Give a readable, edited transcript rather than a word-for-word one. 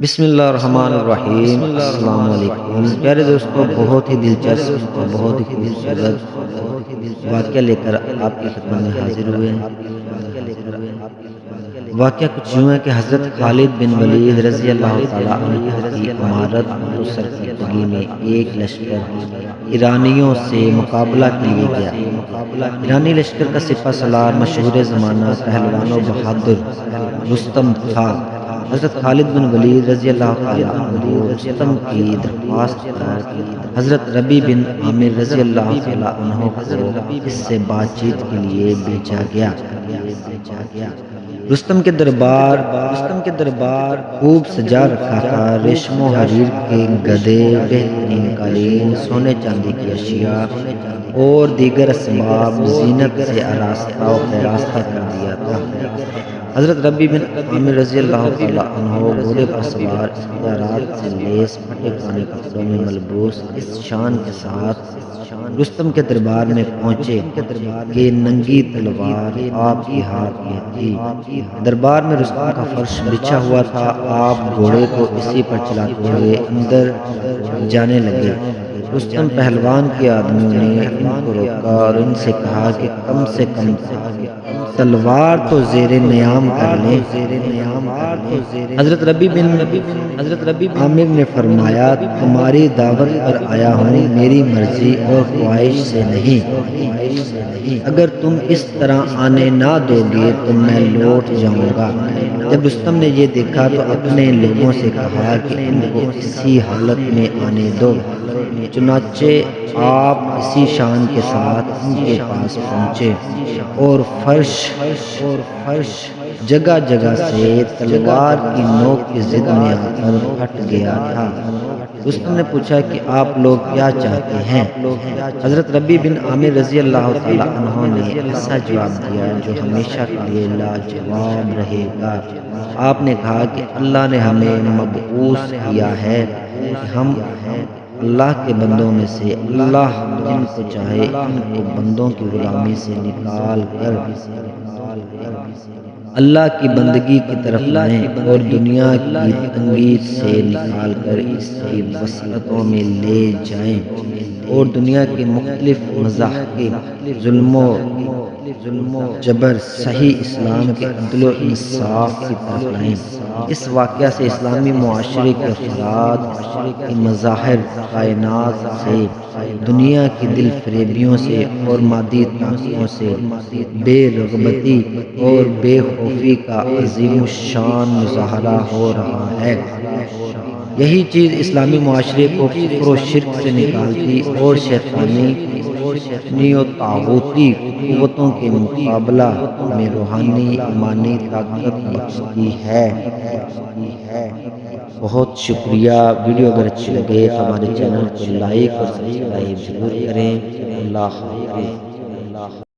بسم اللہ الرحمن الرحیم۔ السلام علیکم پیارے دوستوں، بہت ہی دلچسپ اور بہت ہی خوبصورت واقعہ لے کر آپ کی خدمت میں حاضر ہوئے ہیں۔ واقعہ کچھ یوں ہے کہ حضرت خالد بن ولید رضی اللہ تعالیٰ عنہ کی امارت و سرکردگی میں ایک لشکر ایرانیوں سے مقابلہ کے لیے گیا۔ ایرانی لشکر کا سپہ سالار مشہور زمانہ پہلوان و بہادر رستم تھا۔ حضرت خالد بن ولید رضی اللہ تعالیٰ عنہ رستم کی درخواست پر حضرت ربیع بن عامر رضی اللہ تعالیٰ عنہ کو اس سے بات چیت کے لیے بھیجا گیا۔ رستم کے دربار خوب سجا رکھا تھا۔ ریشم و حریر کے گدے، بہترین قالین، سونے چاندی کی اشیاء اور دیگر اسباب زینت سے آراستہ و پیراستہ کر دیا تھا۔ حضرت ربیع بن عامر رضی اللہ تعالیٰ عنہ گھوڑے پر سوار، اختیارات سے لیس، پھٹے پرانے کپڑوں میں ملبوس، اس شان کے ساتھ رستم کے دربار میں پہنچے کہ ننگی تلوار آپ کے ہاتھ میں تھی۔ دربار میں رستم کا فرش بچھا ہوا تھا۔ آپ گھوڑے کو اسی پر چلاتے ہوئے اندر جانے لگے۔ رستم پہلوان کے آدمیوں نے ان کو روکا اور ان سے کہا کہ کم سے کم تلوار تو زیر نیام کر لیں۔ حضرت ربیع بن عامر نے فرمایا، تمہاری دعوت پر آیا ہوں، میری مرضی اور خواہش سے نہیں۔ اگر تم اس طرح آنے نہ دو گے تو میں لوٹ جاؤں گا۔ جب رستم نے یہ دیکھا تو اپنے لوگوں سے کہا کہ ان کو اسی حالت میں آنے دو۔ چنانچہ آپ اسی شان کے ساتھ ان کے پاس پہنچے اور فرش جگہ جگہ سے تلوار کی نوک کی ضد میں آ کر پھٹ گیا تھا۔ رستم نے پوچھا کہ آپ لوگ کیا چاہتے ہیں؟ حضرت ربیع بن عامر رضی اللہ تعالیٰ عنہ نے ایسا جواب دیا جو ہمیشہ کے لیے لاجواب رہے گا۔ آپ نے کہا کہ اللہ نے ہمیں مبعوث کیا ہے کہ ہم اللہ کے بندوں میں سے اللہ جن کو چاہے ان کو بندوں کی غلامی سے نکال کر اللہ کی بندگی کی طرف لائیں اور دنیا کی تنگی سے نکال کر اس کی وسعتوں میں لے جائیں اور دنیا کے مختلف مذاہب ظلم و جبر صحیح اسلام کے عدل و انصاف کی طرف لائیں۔ اس واقعہ سے اسلامی معاشرے کے افراد کی مظاہر کائنات سے، دنیا کی دل فریبیوں سے اور مادی طاقتوں سے بے رغبتی اور بے خوفی کا عظیم الشان مظاہرہ ہو رہا ہے۔ یہی چیز اسلامی معاشرے کو کفر و شرک سے نکالتی اور شیطانی و طاغوتی قوتوں کے مقابلہ میں روحانی ایمانی طاقت بخشتی ہے۔ بہت شکریہ۔ ویڈیو اگر اچھی لگے تو ہمارے چینل کو لائک اور سبسکرائب ضرور کریں۔ اللہ حافظ۔